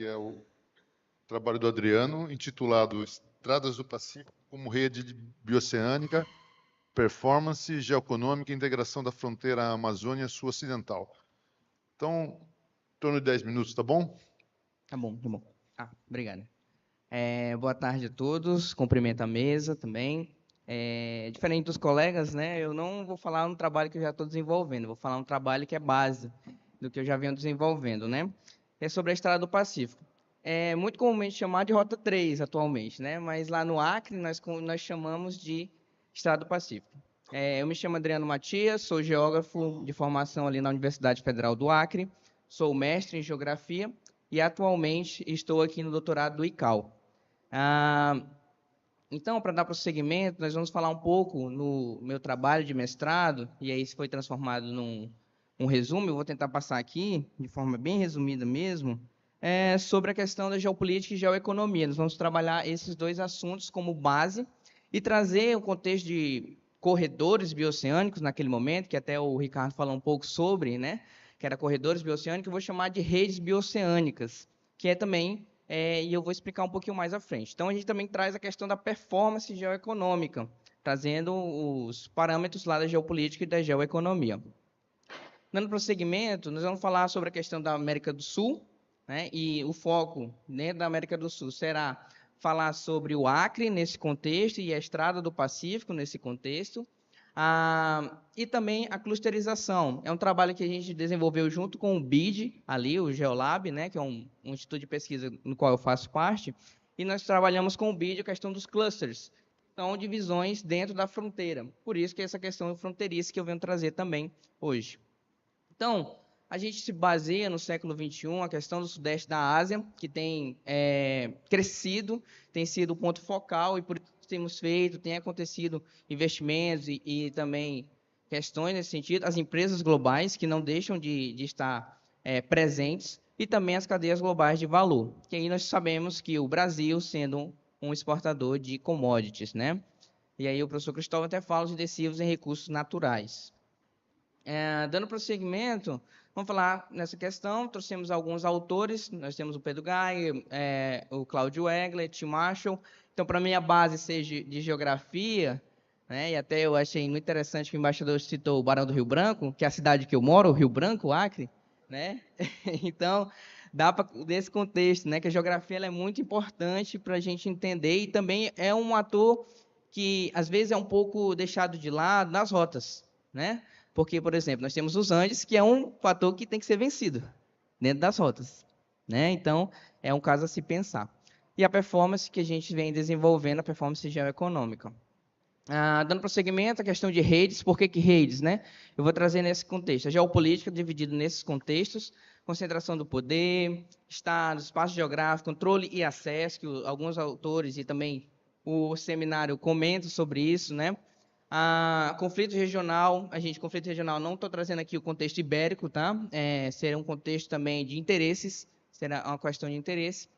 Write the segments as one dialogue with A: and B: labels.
A: que é o trabalho do Adriano, intitulado Estradas do Pacífico como Rede Bioceânica, Performance Geoeconômica e Integração da Fronteira Amazônia Sul-Ocidental. Então, em torno de 10 minutos, tá bom?
B: Tá bom, tá bom. Obrigado. Boa tarde a todos, cumprimento a mesa também. Diferente dos colegas, né, eu não vou falar um trabalho que eu já estou desenvolvendo, vou falar um trabalho que é base do que eu já venho desenvolvendo, né? É sobre a Estrada do Pacífico. É muito comumente chamado de Rota 3 atualmente, né? Mas lá no Acre nós chamamos de Estrada do Pacífico. Eu me chamo Adriano Matias, sou geógrafo de formação ali na Universidade Federal do Acre, sou mestre em geografia e atualmente estou aqui no doutorado do ICAL. Então, para dar prosseguimento, nós vamos falar um pouco no meu trabalho de mestrado, e aí isso foi transformado num resumo, eu vou tentar passar aqui, de forma bem resumida mesmo, sobre a questão da geopolítica e geoeconomia. Nós vamos trabalhar esses dois assuntos como base e trazer o contexto de corredores bioceânicos naquele momento, que até o Ricardo falou um pouco sobre, né, que era corredores bioceânicos, eu vou chamar de redes bioceânicas, que é também e eu vou explicar um pouquinho mais à frente. Então, a gente também traz a questão da performance geoeconômica, trazendo os parâmetros lá da geopolítica e da geoeconomia. Dando prosseguimento, nós vamos falar sobre a questão da América do Sul, né, e o foco dentro da América do Sul será falar sobre o Acre nesse contexto e a Estrada do Pacífico nesse contexto, e também a clusterização. É um trabalho que a gente desenvolveu junto com o BID, ali, o Geolab, né, que é um instituto de pesquisa no qual eu faço parte, e nós trabalhamos com o BID a questão dos clusters, são divisões dentro da fronteira. Por isso que essa questão fronteiriça que eu venho trazer também hoje. Então, a gente se baseia no século XXI, a questão do sudeste da Ásia, que tem crescido, tem sido o ponto focal, e por isso temos feito, tem acontecido investimentos e também questões nesse sentido, as empresas globais que não deixam de estar presentes, e também as cadeias globais de valor, que aí nós sabemos que o Brasil, sendo um exportador de commodities, né? E aí o professor Cristóvão até fala de adesivos em recursos naturais. Dando prosseguimento, vamos falar nessa questão, trouxemos alguns autores, nós temos o Pedro Gai, o Cláudio Egler, Tim Marshall. Então, para mim, a base seja de geografia, né, e até eu achei muito interessante que o embaixador citou o Barão do Rio Branco, que é a cidade que eu moro, o Rio Branco, Acre, né? Então, dá para desse contexto, né, que a geografia ela é muito importante para a gente entender, e também é um ator que, às vezes, é um pouco deixado de lado nas rotas, né? Porque, por exemplo, nós temos os Andes, que é um fator que tem que ser vencido dentro das rotas, né? Então, é um caso a se pensar. E a performance que a gente vem desenvolvendo, a performance geoeconômica. Dando prosseguimento, a questão de redes, por que redes, né? Eu vou trazer nesse contexto. A geopolítica dividida nesses contextos, concentração do poder, Estado, espaço geográfico, controle e acesso, que alguns autores e também o seminário comentam sobre isso, né? Conflito regional, conflito regional, não estou trazendo aqui o contexto ibérico, tá? Será um contexto também de interesses, será uma questão de interesse.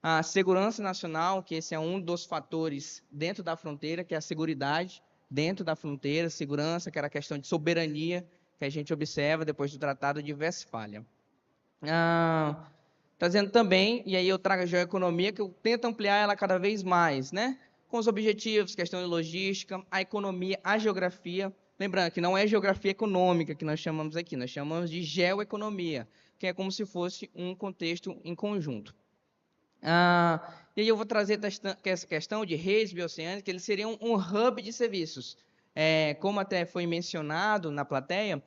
B: A segurança nacional, que esse é um dos fatores dentro da fronteira, que é a seguridade dentro da fronteira, segurança, que era a questão de soberania, que a gente observa depois do Tratado de Westfália. Trazendo também, e aí eu trago a geoeconomia, que eu tento ampliar ela cada vez mais, né? Com os objetivos, questão de logística, a economia, a geografia. Lembrando que não é geografia econômica que nós chamamos aqui, nós chamamos de geoeconomia, que é como se fosse um contexto em conjunto. E aí eu vou trazer essa questão de redes bioceânicas, que eles seriam um hub de serviços. Como até foi mencionado na plateia,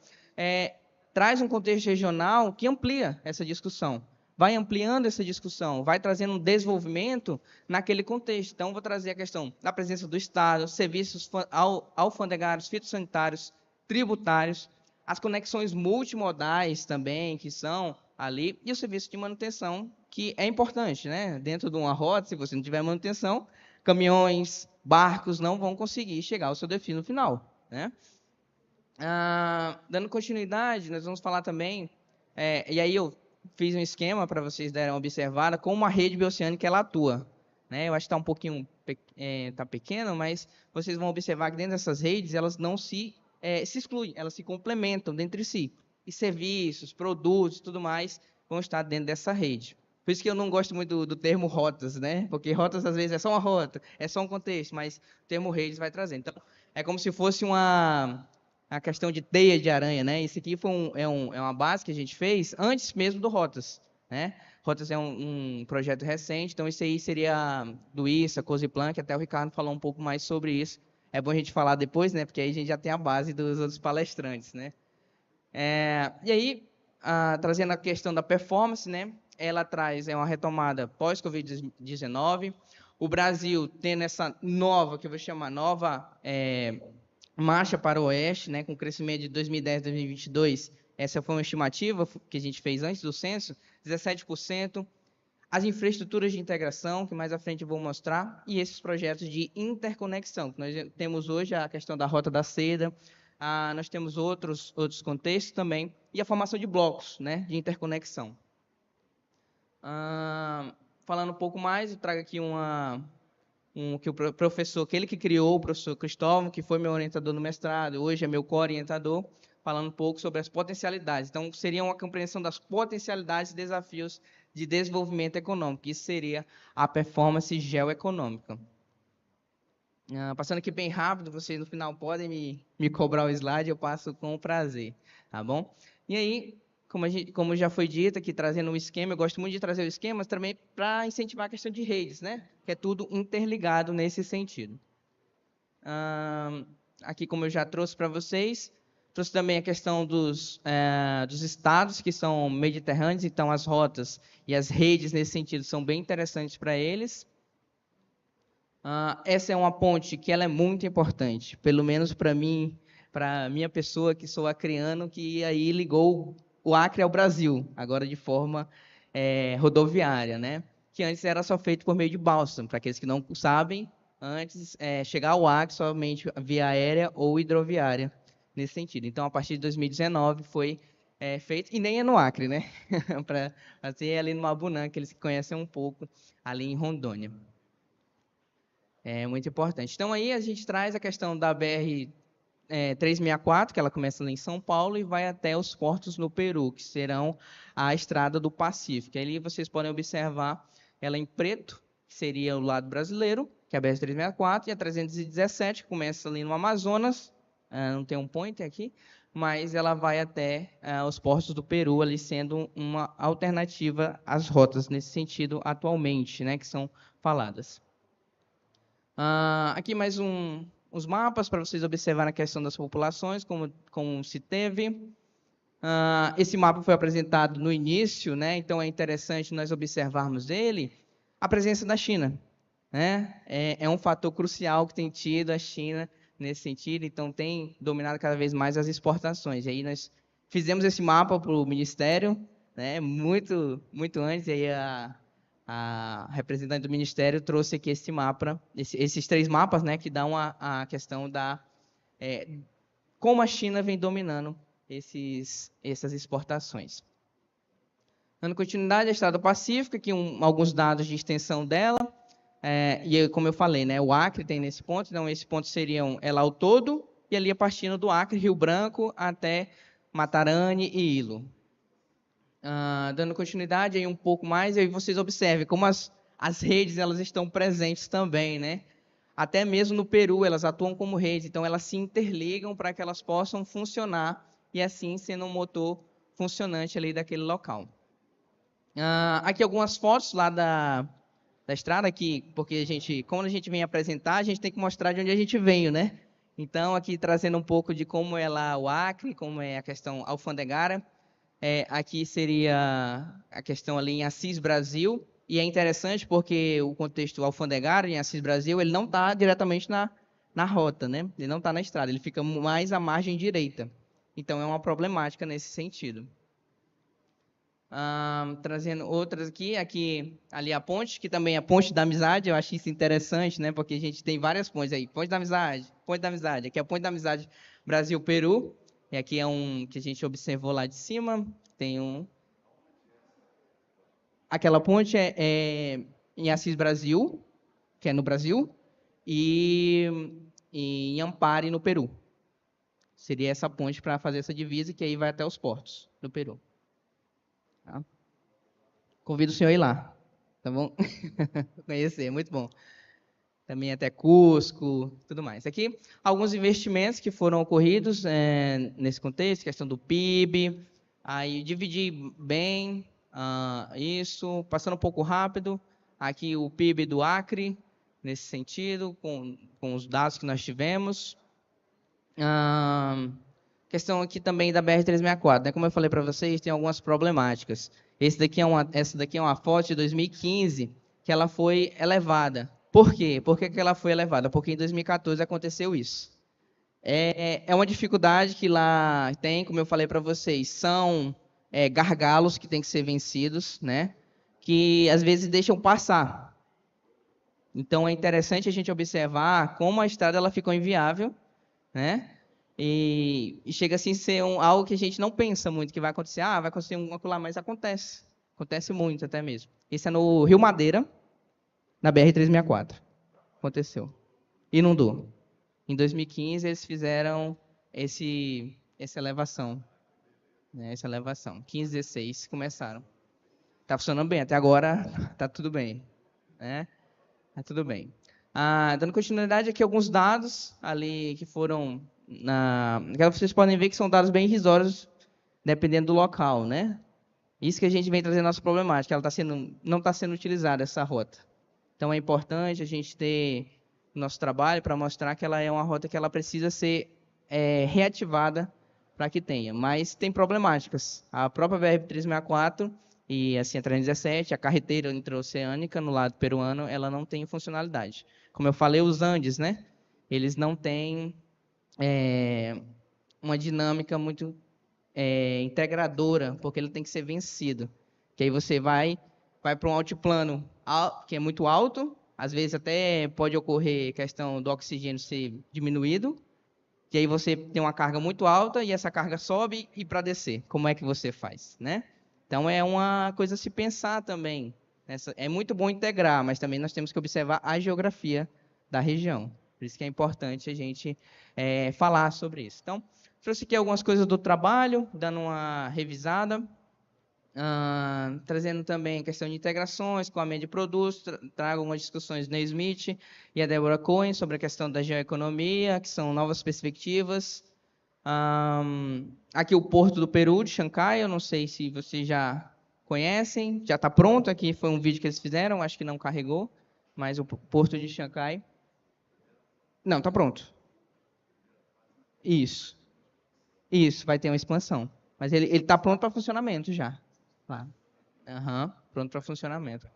B: traz um contexto regional que amplia essa discussão. Vai ampliando essa discussão, vai trazendo um desenvolvimento naquele contexto. Então, vou trazer a questão da presença do Estado, serviços alfandegários, fitossanitários, tributários, as conexões multimodais também, que são ali, e o serviço de manutenção, que é importante, né? Dentro de uma rota, se você não tiver manutenção, caminhões, barcos não vão conseguir chegar ao seu destino final, né? Dando continuidade, nós vamos falar também, e aí eu fiz um esquema para vocês darem uma observada, como a rede bioceânica ela atua, né? Eu acho que está um pouquinho tá pequeno, mas vocês vão observar que dentro dessas redes, elas não se excluem, elas se complementam entre si. E serviços, produtos e tudo mais vão estar dentro dessa rede. Por isso que eu não gosto muito do termo rotas, né? Porque rotas, às vezes, é só uma rota, é só um contexto, mas o termo redes vai trazendo. Então, é como se fosse a questão de teia de aranha, né? Isso aqui foi é uma base que a gente fez antes mesmo do Rotas, né? Rotas é um projeto recente, então isso aí seria do ISA, Cosiplan, que até o Ricardo falou um pouco mais sobre isso. É bom a gente falar depois, né? Porque aí a gente já tem a base dos outros palestrantes, né? E aí, trazendo a questão da performance, né? Ela traz uma retomada pós-Covid-19. O Brasil tendo essa nova, que eu vou chamar nova, marcha para o oeste, né? Com crescimento de 2010 a 2022. Essa foi uma estimativa que a gente fez antes do censo, 17%. As infraestruturas de integração, que mais à frente eu vou mostrar, e esses projetos de interconexão, que nós temos hoje a questão da Rota da Seda, nós temos outros contextos também, e a formação de blocos, né, de interconexão. Falando um pouco mais, eu trago aqui que o professor, aquele que criou, o professor Cristóvão, que foi meu orientador no mestrado, hoje é meu co-orientador, falando um pouco sobre as potencialidades. Então, seria uma compreensão das potencialidades e desafios de desenvolvimento econômico. Isso seria a performance geoeconômica. Passando aqui bem rápido, vocês no final podem me cobrar o slide, eu passo com prazer, tá bom? E aí, como já foi dito aqui, trazendo um esquema, eu gosto muito de trazer o esquema, mas também para incentivar a questão de redes, né? Que é tudo interligado nesse sentido. Aqui, como eu já trouxe para vocês, trouxe também a questão dos estados que são mediterrâneos, então as rotas e as redes nesse sentido são bem interessantes para eles. Essa é uma ponte que ela é muito importante, pelo menos para mim, para minha pessoa que sou acreano, que aí ligou o Acre ao Brasil, agora de forma rodoviária, né? Que antes era só feito por meio de balsa. Para aqueles que não sabem, antes chegar ao Acre somente via aérea ou hidroviária, nesse sentido. Então, a partir de 2019 foi feito, e nem é no Acre, né? Para ser ali no Mabunã, aqueles que conhecem um pouco, ali em Rondônia. É muito importante. Então, aí a gente traz a questão da BR 364, que ela começa ali em São Paulo e vai até os portos no Peru, que serão a Estrada do Pacífico. Ali vocês podem observar ela em preto, que seria o lado brasileiro, que é a BR 364, e a 317, que começa ali no Amazonas, não tem um pointer aqui, mas ela vai até os portos do Peru, ali sendo uma alternativa às rotas nesse sentido atualmente, né, que são faladas. Aqui mais uns mapas para vocês observarem a questão das populações, como se teve. Esse mapa foi apresentado no início, né? Então é interessante nós observarmos ele, a presença da China, né? É um fator crucial que tem tido a China nesse sentido, então tem dominado cada vez mais as exportações. E aí nós fizemos esse mapa para o Ministério, né? Muito antes, e aí a representante do Ministério trouxe aqui esse mapa, esses 3 mapas, né, que dão a questão da como a China vem dominando essas exportações. Dando continuidade à Estrada do Pacífico, aqui alguns dados de extensão dela, e como eu falei, né, o Acre tem nesse ponto, então esse ponto seriam ela ao todo, e ali a partindo do Acre, Rio Branco, até Matarane e Ilo. Dando continuidade aí um pouco mais, e aí vocês observem como as redes elas estão presentes também, né? Até mesmo no Peru elas atuam como redes, então elas se interligam para que elas possam funcionar e assim sendo um motor funcionante ali daquele local. Aqui algumas fotos lá da estrada aqui, porque quando a gente vem apresentar, a gente tem que mostrar de onde a gente veio, né? Então aqui trazendo um pouco de como é lá o Acre, como é a questão alfandegária. Aqui seria a questão ali em Assis Brasil, e é interessante porque o contexto alfandegário em Assis Brasil, ele não está diretamente na rota, né? Ele não está na estrada, ele fica mais à margem direita. Então, é uma problemática nesse sentido. Trazendo outras aqui, ali a ponte, que também é a Ponte da Amizade, eu acho isso interessante, né? Porque a gente tem várias pontes aí, Ponte da Amizade, aqui é a Ponte da Amizade Brasil-Peru, e aqui é um que a gente observou lá de cima, tem aquela ponte é em Assis Brasil, que é no Brasil, e em Ampare, no Peru. Seria essa ponte para fazer essa divisa, que aí vai até os portos do Peru. Tá? Convido o senhor a ir lá, tá bom? Conhecer, muito bom. Também até Cusco, tudo mais. Aqui, alguns investimentos que foram ocorridos nesse contexto, questão do PIB, aí dividi bem isso, passando um pouco rápido, aqui o PIB do Acre, nesse sentido, com os dados que nós tivemos. Questão aqui também da BR-364, né? Como eu falei para vocês, tem algumas problemáticas. Essa daqui é uma foto de 2015 que ela foi elevada. Por quê? Por que ela foi elevada? Porque em 2014 aconteceu isso. É uma dificuldade que lá tem, como eu falei para vocês, são gargalos que têm que ser vencidos, né? Que às vezes deixam passar. Então é interessante a gente observar como a estrada ela ficou inviável, né? E chega assim a ser algo que a gente não pensa muito que vai acontecer. Ah, vai acontecer um lá, mas acontece. Acontece muito até mesmo. Isso é no Rio Madeira, na BR-364. Aconteceu. Inundou. Em 2015 eles fizeram essa elevação. Né, essa elevação. 15, 16 começaram. Tá funcionando bem. Até agora tá tudo bem. Né? Tá tudo bem. Dando continuidade aqui, alguns dados ali que foram vocês podem ver que são dados bem irrisórios, dependendo do local, né? Isso que a gente vem trazendo nossa problemática, não está sendo utilizada essa rota. Então é importante a gente ter nosso trabalho para mostrar que ela é uma rota que ela precisa ser reativada para que tenha. Mas tem problemáticas. A própria BR-364 e assim, a 317, a carreteira interoceânica no lado peruano, ela não tem funcionalidade. Como eu falei, os Andes, né? Eles não têm uma dinâmica muito integradora, porque ele tem que ser vencido. Que aí você vai para um altiplano que é muito alto, às vezes até pode ocorrer questão do oxigênio ser diminuído, e aí você tem uma carga muito alta e essa carga sobe e para descer, como é que você faz, né? Então é uma coisa a se pensar também. É muito bom integrar, mas também nós temos que observar a geografia da região. Por isso que é importante a gente falar sobre isso. Então, trouxe aqui algumas coisas do trabalho, dando uma revisada. Trazendo também a questão de integrações com a média de produtos, trago algumas discussões do Ney Smith e a Deborah Cohen sobre a questão da geoeconomia, que são novas perspectivas. Aqui o Porto do Peru, de Xangai, eu não sei se vocês já conhecem, já está pronto, aqui foi um vídeo que eles fizeram, acho que não carregou, mas o Porto de Xangai. Não, está pronto. Isso, vai ter uma expansão. Mas ele está pronto para funcionamento já. Lá. Pronto para funcionamento.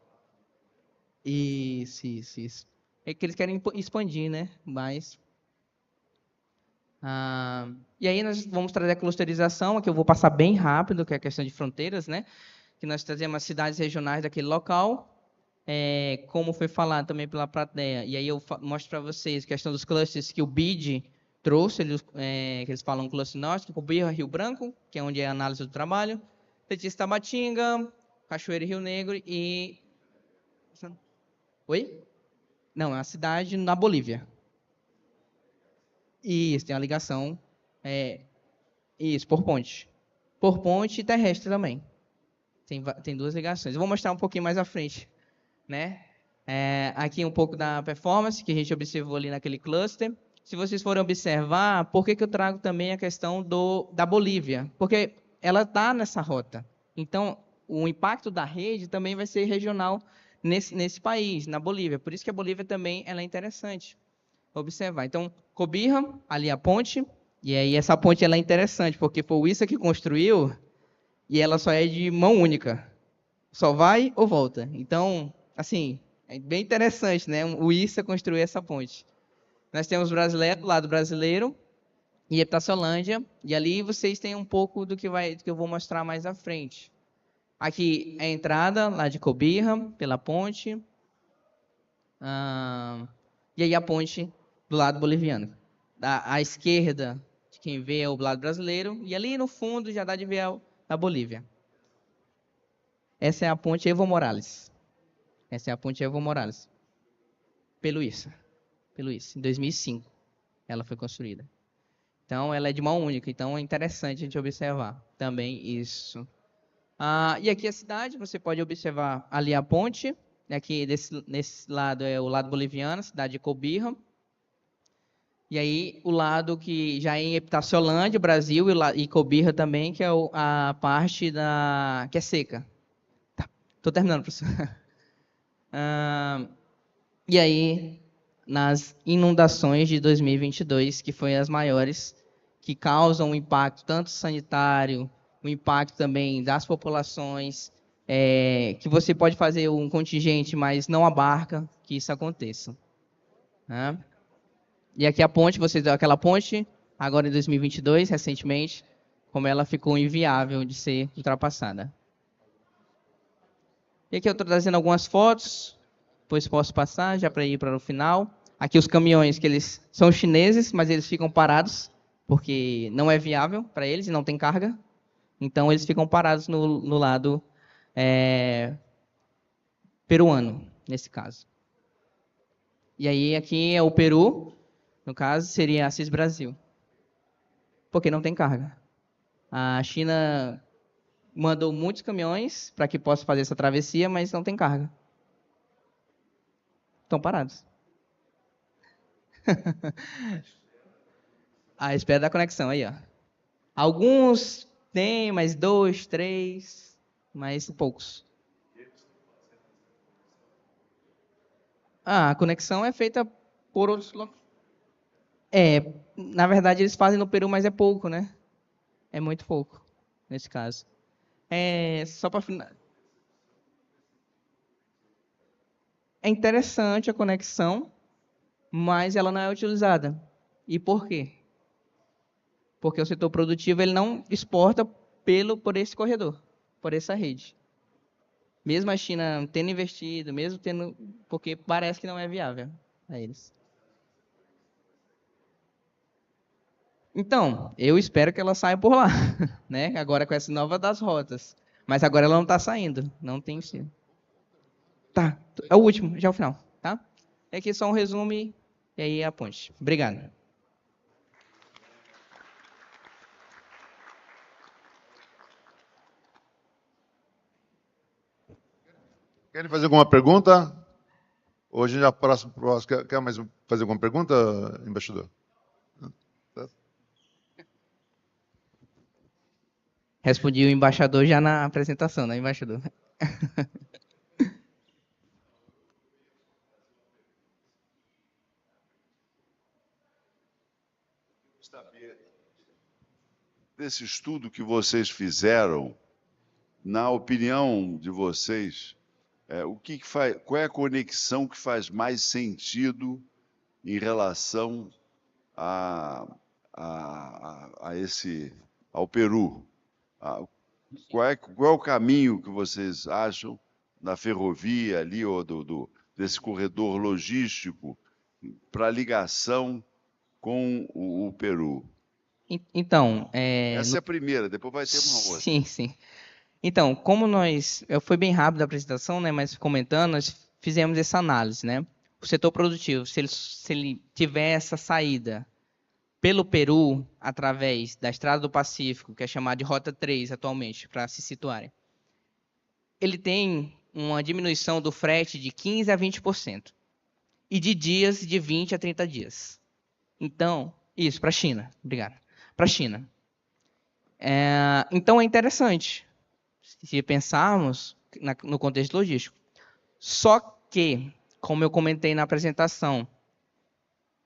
B: Isso. É que eles querem expandir, né? Mas. E aí nós vamos trazer a clusterização, que eu vou passar bem rápido, que é a questão de fronteiras, né? Que nós trazemos as cidades regionais daquele local, como foi falado também pela plateia. E aí eu mostro para vocês a questão dos clusters que o BID trouxe, que eles falam cluster norte, Cobirra, Rio Branco, que é onde é a análise do trabalho, Letícia Tabatinga, Cachoeira e Rio Negro e... Oi? Não, é uma cidade na Bolívia. Isso, tem uma ligação. Isso, por ponte. Por ponte e terrestre também. Tem duas ligações. Eu vou mostrar um pouquinho mais à frente. Né? Aqui um pouco da performance que a gente observou ali naquele cluster. Se vocês forem observar, por que eu trago também a questão da Bolívia? Porque ela está nessa rota. Então, o impacto da rede também vai ser regional nesse país, na Bolívia. Por isso que a Bolívia também ela é interessante observar. Então, Cobirra, ali a ponte, e aí essa ponte ela é interessante, porque foi o ISA que construiu e ela só é de mão única. Só vai ou volta. Então, assim, é bem interessante, né? O ISA construir essa ponte. Nós temos brasileiro, do lado brasileiro, e Epitaciolândia, e ali vocês têm um pouco do que eu vou mostrar mais à frente. Aqui é a entrada lá de Cobirra, pela ponte. E aí a ponte do lado boliviano. À esquerda de quem vê é o lado brasileiro, e ali no fundo já dá de ver a Bolívia. Essa é a ponte Evo Morales. Pelo ISA. Em 2005 ela foi construída. Então ela é de mão única, então é interessante a gente observar também isso. E aqui a cidade, você pode observar ali a ponte. Aqui nesse lado é o lado boliviano, cidade de Cobija. E aí o lado que já é em Epitaciolândia, Brasil, e Cobija também, que é a parte que é seca. Tá, tô terminando, professor. E aí, nas inundações de 2022, que foi as maiores, que causam um impacto tanto sanitário, um impacto também das populações, que você pode fazer um contingente, mas não abarca que isso aconteça. Né? E aqui a ponte, vocês viram aquela ponte, agora em 2022, recentemente, como ela ficou inviável de ser ultrapassada. E aqui eu estou trazendo algumas fotos, depois posso passar já para ir para o final. Aqui os caminhões, que eles são chineses, mas eles ficam parados, porque não é viável para eles e não tem carga. Então eles ficam parados no lado peruano, nesse caso. E aí aqui é o Peru, no caso seria Assis Brasil, porque não tem carga. A China mandou muitos caminhões para que possa fazer essa travessia, mas não tem carga. Estão parados. À espera da conexão, aí, ó. Alguns tem, mas 2, 3, mas poucos. A conexão é feita por outros locais. Na verdade eles fazem no Peru, mas é pouco, né? É muito pouco, nesse caso. Só para finalizar. É interessante a conexão, mas ela não é utilizada. E por quê? Porque o setor produtivo ele não exporta por esse corredor, por essa rede. Mesmo a China tendo investido, mesmo tendo, porque parece que não é viável a eles. Então, eu espero que ela saia por lá, né? Agora com essa nova das rotas. Mas agora ela não está saindo, não tem sido. Tá, é o último, já é o final, tá? É aqui só um resumo e aí a ponte. Obrigado.
A: Querem fazer alguma pergunta? Hoje já próximo. Quer mais fazer alguma pergunta, embaixador?
B: Respondi o embaixador já na apresentação, né, embaixador?
C: Desse estudo que vocês fizeram, na opinião de vocês, qual é a conexão que faz mais sentido em relação ao Peru? Qual é o caminho que vocês acham da ferrovia ali, ou desse corredor logístico para ligação com o Peru?
B: Então,
C: Essa é a primeira, depois vai ter uma outra.
B: Sim, sim. Então, foi bem rápido a apresentação, né? Mas comentando, nós fizemos essa análise, né? O setor produtivo, se ele tiver essa saída pelo Peru, através da Estrada do Pacífico, que é chamada de Rota 3 atualmente, para se situarem, ele tem uma diminuição do frete de 15% a 20%. E de dias de 20 a 30 dias. Então, isso, para a China. Obrigado. Para a China. Então é interessante, se pensarmos no contexto logístico. Só que, como eu comentei na apresentação,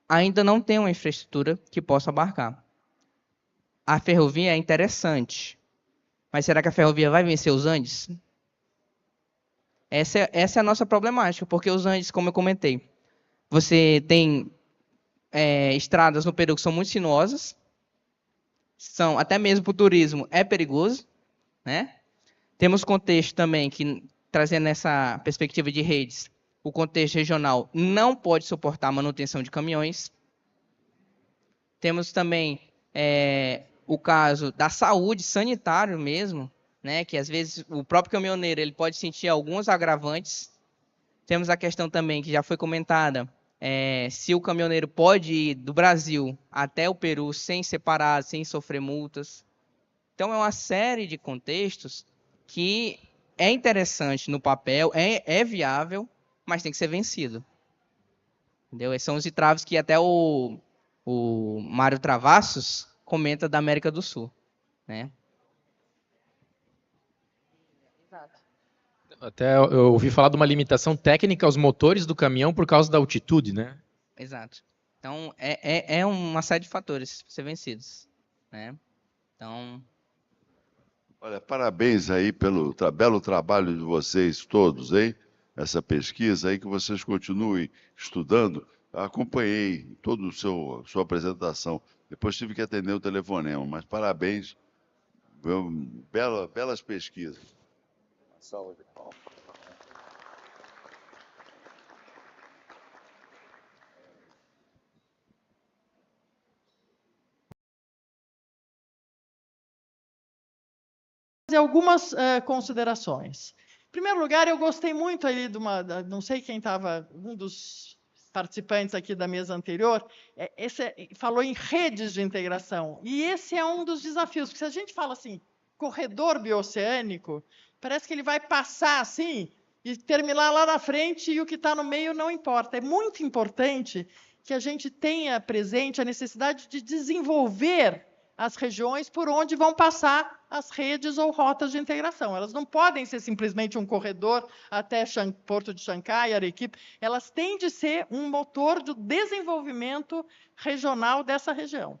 B: ainda não tem uma infraestrutura que possa abarcar. A ferrovia é interessante, mas será que a ferrovia vai vencer os Andes? Essa é a nossa problemática, porque os Andes, como eu comentei, você tem estradas no Peru que são muito sinuosas, até mesmo para o turismo é perigoso, né? Temos contexto também que, trazendo essa perspectiva de redes, o contexto regional não pode suportar a manutenção de caminhões. Temos também o caso da saúde, sanitário mesmo, né? Que às vezes o próprio caminhoneiro ele pode sentir alguns agravantes. Temos a questão também que já foi comentada, se o caminhoneiro pode ir do Brasil até o Peru sem ser parado, sem sofrer multas. Então é uma série de contextos que é interessante no papel, é viável, mas tem que ser vencido. Entendeu? Esses são os entraves que até o Mário Travassos comenta da América do Sul, né?
D: Até eu ouvi falar de uma limitação técnica aos motores do caminhão por causa da altitude, né?
B: Exato. Então, é uma série de fatores para ser vencidos, né? Então,
C: Olha, parabéns aí pelo belo trabalho de vocês todos, hein? Essa pesquisa aí, que vocês continuem estudando. Eu acompanhei toda a sua apresentação. Depois tive que atender o telefonema, mas parabéns. Belas pesquisas. Uma salva de palmas.
E: Fazer algumas considerações. Em primeiro lugar, eu gostei muito ali não sei quem estava, um dos participantes aqui da mesa anterior, falou em redes de integração. E esse é um dos desafios, porque se a gente fala assim, corredor bioceânico, parece que ele vai passar assim e terminar lá na frente e o que está no meio não importa. É muito importante que a gente tenha presente a necessidade de desenvolver as regiões por onde vão passar as redes ou rotas de integração. Elas não podem ser simplesmente um corredor até Porto de Xangai, Arequipa. Elas têm de ser um motor do desenvolvimento regional dessa região.